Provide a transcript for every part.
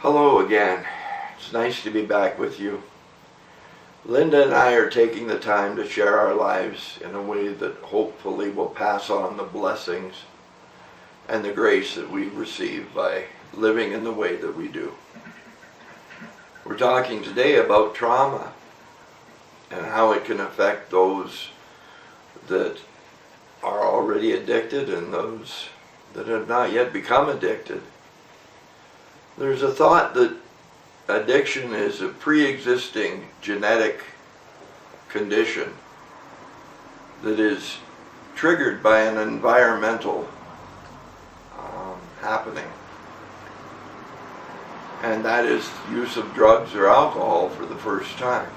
Hello again. It's nice to be back with you. Linda and I are taking the time to share our lives in a way that hopefully will pass on the blessings and the grace that we receive by living in the way that we do. We're talking today about trauma and how it can affect those that are already addicted and those that have not yet become addicted. There's a thought that addiction is a pre-existing genetic condition that is triggered by an environmental happening. And that is use of drugs or alcohol for the first time.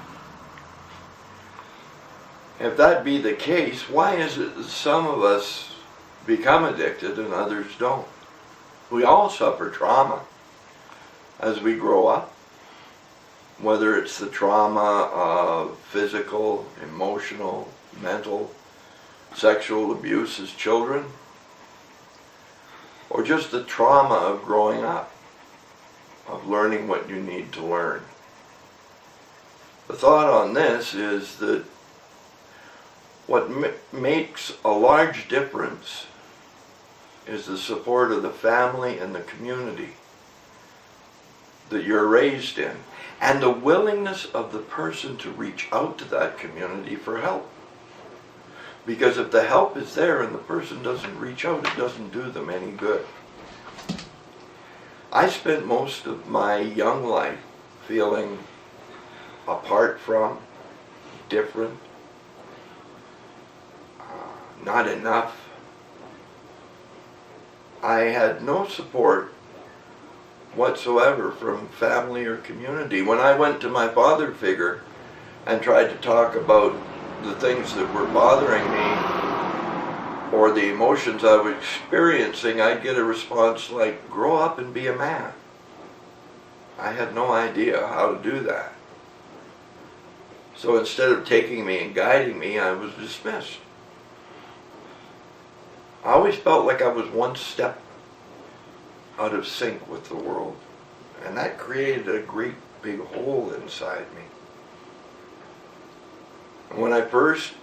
If that be the case, why is it that some of us become addicted and others don't? We all suffer trauma as we grow up, whether it's the trauma of physical, emotional, mental, sexual abuse as children, or just the trauma of growing up, of learning what you need to learn. The thought on this is that what makes a large difference is the support of the family and the community that you're raised in, and the willingness of the person to reach out to that community for help. Because if the help is there and the person doesn't reach out, it doesn't do them any good. I spent most of my young life feeling apart from, different, not enough. I had no support whatsoever from family or community. When I went to my father figure and tried to talk about the things that were bothering me or the emotions I was experiencing, I'd get a response like, grow up and be a man. I had no idea how to do that. So instead of taking me and guiding me, I was dismissed. I always felt like I was one step out of sync with the world, and that created a great big hole inside me. When I first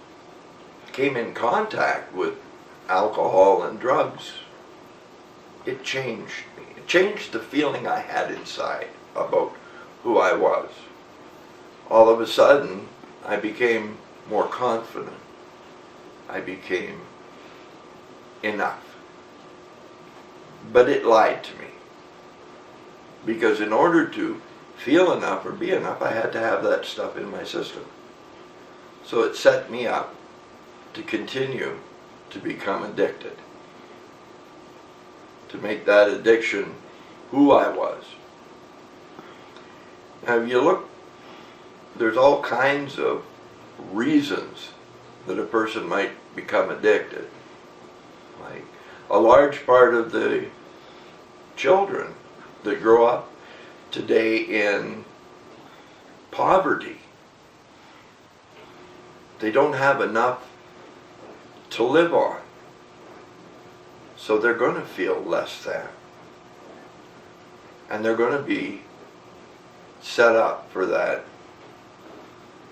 came in contact with alcohol and drugs, it changed me. It changed the feeling I had inside about who I was. All of a sudden, I became more confident. I became enough. But it lied to me. Because in order to feel enough or be enough, I had to have that stuff in my system. So it set me up to continue to become addicted. To make that addiction who I was. Now if you look, there's all kinds of reasons that a person might become addicted. Like a large part of the children that grow up today in poverty, they don't have enough to live on. So they're going to feel less than. And they're going to be set up for that,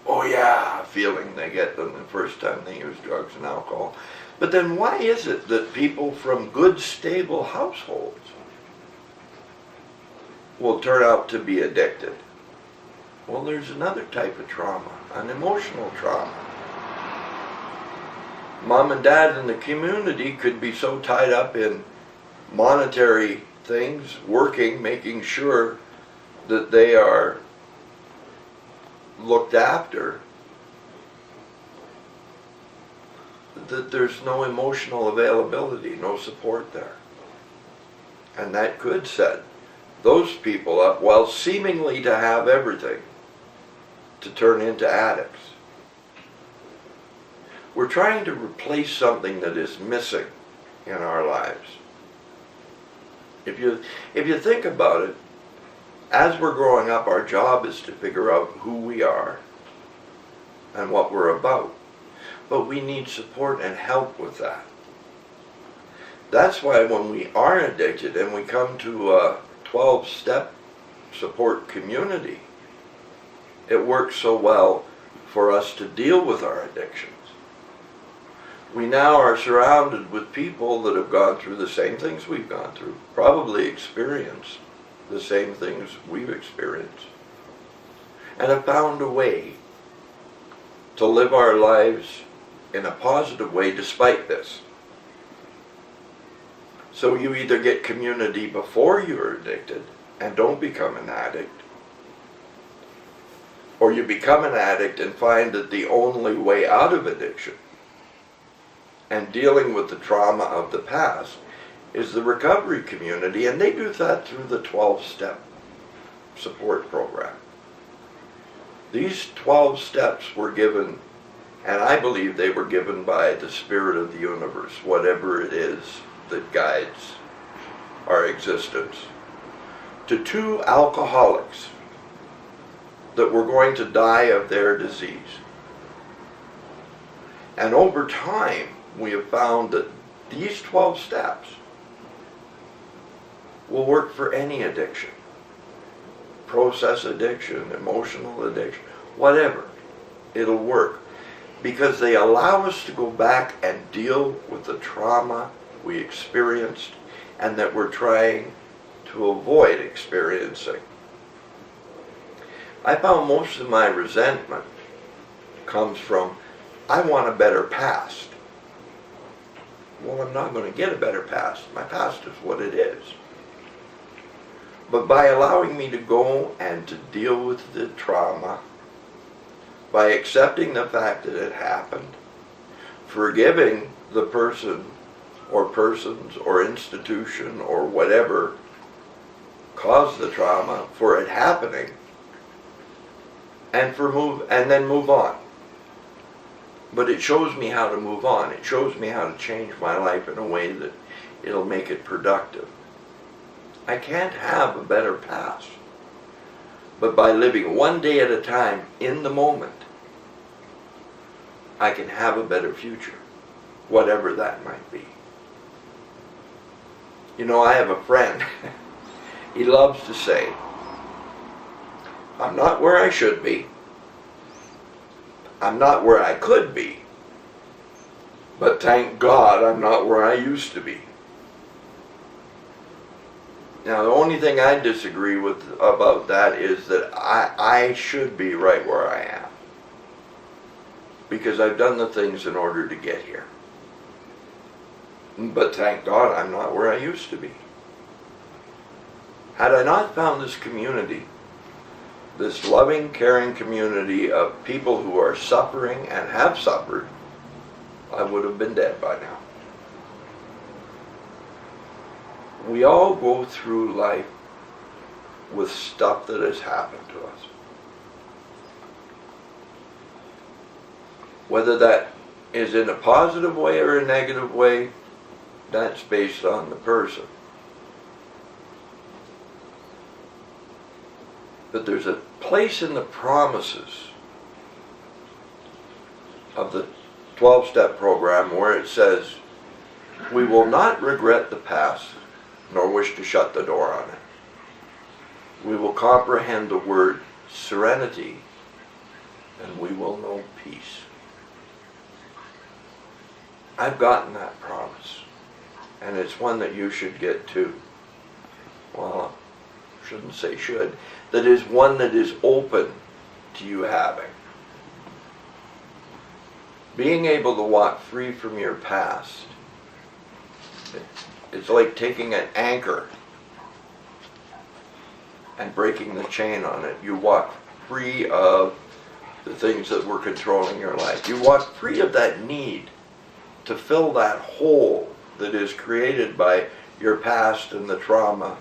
oh yeah, feeling they get them the first time they use drugs and alcohol. But then why is it that people from good, stable households will turn out to be addicted? Well, there's another type of trauma, an emotional trauma. Mom and dad in the community could be so tied up in monetary things, working, making sure that they are looked after, that there's no emotional availability, no support there. And that could set those people up, while seemingly to have everything, to turn into addicts. We're trying to replace something that is missing in our lives. If you think about it, as we're growing up, our job is to figure out who we are and what we're about. But we need support and help with that. That's why when we are addicted and we come to a 12-step support community, it works so well for us to deal with our addictions. We now are surrounded with people that have gone through the same things we've gone through, probably experienced the same things we've experienced, and have found a way to live our lives in a positive way despite this. So you either get community before you're addicted and don't become an addict, or you become an addict and find that the only way out of addiction and dealing with the trauma of the past is the recovery community, and they do that through the 12-step support program. These 12 steps were given, and I believe they were given by the Spirit of the universe, whatever it is that guides our existence, to 2 alcoholics that were going to die of their disease. And over time, we have found that these 12 steps will work for any addiction. Process addiction, emotional addiction, whatever. It'll work. Because they allow us to go back and deal with the trauma we experienced and that we're trying to avoid experiencing. I found most of my resentment comes from, I want a better past. Well, I'm not going to get a better past. My past is what it is. But by allowing me to go and to deal with the trauma, by accepting the fact that it happened, forgiving the person or persons or institution or whatever caused the trauma for it happening, and then move on. But it shows me how to move on. It shows me how to change my life in a way that it'll make it productive. I can't have a better past. But by living one day at a time in the moment, I can have a better future, whatever that might be. You know, I have a friend, he loves to say, I'm not where I should be. I'm not where I could be. But thank God I'm not where I used to be. Now, the only thing I disagree with about that is that I should be right where I am. Because I've done the things in order to get here. But thank God I'm not where I used to be. Had I not found this community, this loving, caring community of people who are suffering and have suffered, I would have been dead by now. We all go through life with stuff that has happened to us. Whether that is in a positive way or a negative way, that's based on the person. But there's a place in the promises of the 12-step program where it says, we will not regret the past, nor wish to shut the door on it. We will comprehend the word serenity, and we will know peace. I've gotten that promise, and it's one that you should get too. Well, I shouldn't say should. That is one that is open to you having. Being able to walk free from your past, it's like taking an anchor and breaking the chain on it. You walk free of the things that were controlling your life. You walk free of that need to fill that hole that is created by your past and the trauma.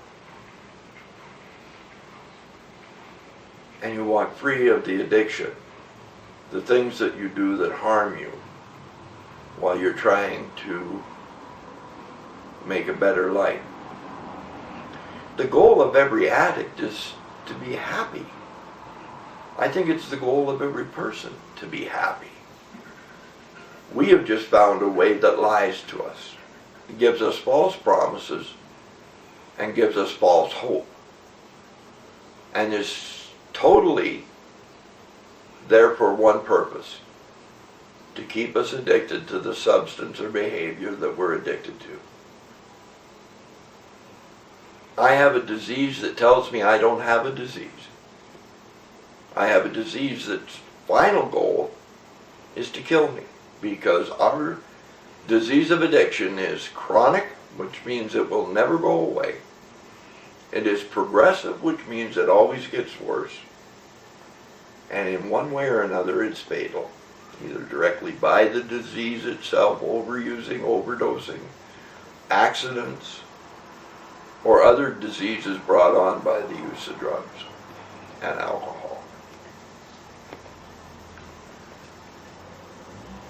And you walk free of the addiction, the things that you do that harm you while you're trying to make a better life. The goal of every addict is to be happy. I think it's the goal of every person to be happy. We have just found a way that lies to us. It gives us false promises and gives us false hope. and is totally there for one purpose: to keep us addicted to the substance or behavior that we're addicted to. I have a disease that tells me I don't have a disease. I have a disease that's final goal is to kill me, because our disease of addiction is chronic, which means it will never go away. It is progressive, which means it always gets worse. And in one way or another, it's fatal, either directly by the disease itself, overusing, overdosing, accidents, or other diseases brought on by the use of drugs and alcohol.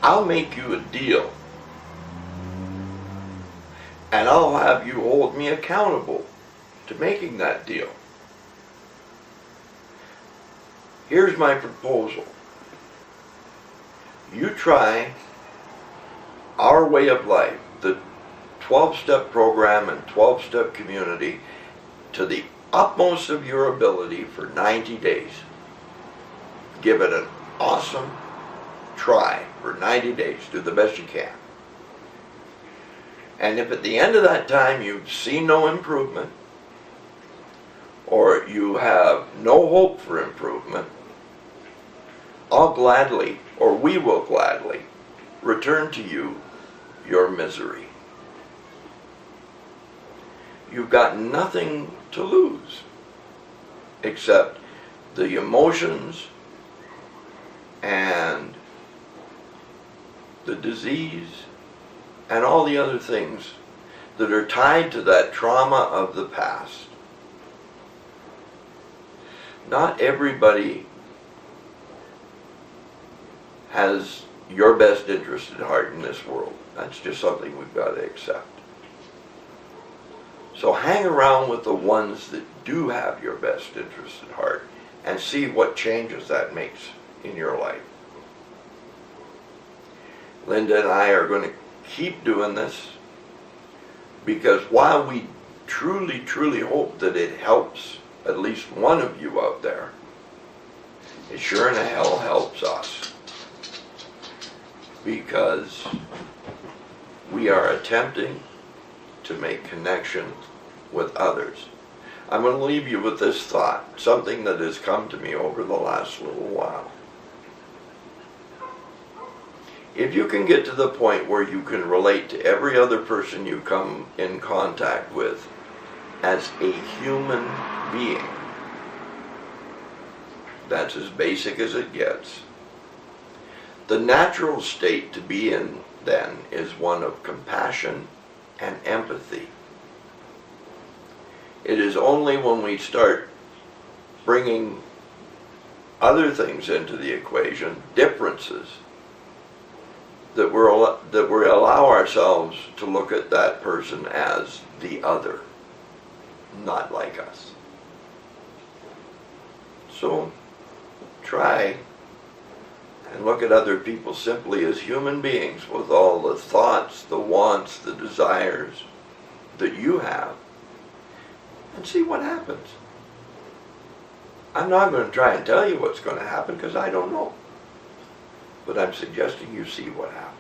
I'll make you a deal, and I'll have you hold me accountable to making that deal. Here's my proposal. You try our way of life, the 12-step program and 12-step community, to the utmost of your ability for 90 days. Give it an awesome try for 90 days. Do the best you can. And if at the end of that time you see no improvement, or you have no hope for improvement, I'll gladly, or we will gladly, return to you your misery. You've got nothing to lose except the emotions and the disease and all the other things that are tied to that trauma of the past. Not everybody has your best interest at heart in this world. That's just something we've got to accept. So hang around with the ones that do have your best interest at heart and see what changes that makes in your life. Linda and I are going to keep doing this, because while we truly, truly hope that it helps at least one of you out there, it sure in the hell helps us, because we are attempting to make connection with others. I'm going to leave you with this thought, something that has come to me over the last little while. If you can get to the point where you can relate to every other person you come in contact with as a human being, that's as basic as it gets. The natural state to be in then is one of compassion and empathy. It is only when we start bringing other things into the equation, differences, that we allow ourselves to look at that person as the other, not like us. So try and look at other people simply as human beings with all the thoughts, the wants, the desires that you have, and see what happens. I'm not going to try and tell you what's going to happen, because I don't know. But I'm suggesting you see what happens.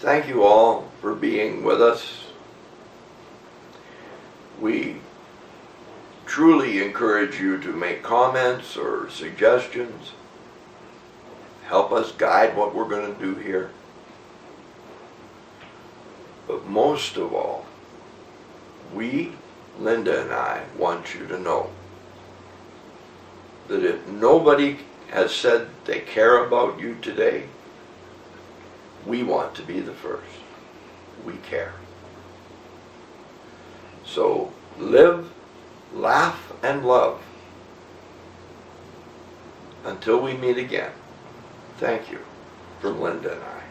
Thank you all for being with us. We truly encourage you to make comments or suggestions. Help us guide what we're going to do here. But most of all, we, Linda and I, want you to know that if nobody has said they care about you today, we want to be the first. We care. So live, laugh, and love. Until we meet again, thank you from Linda and I.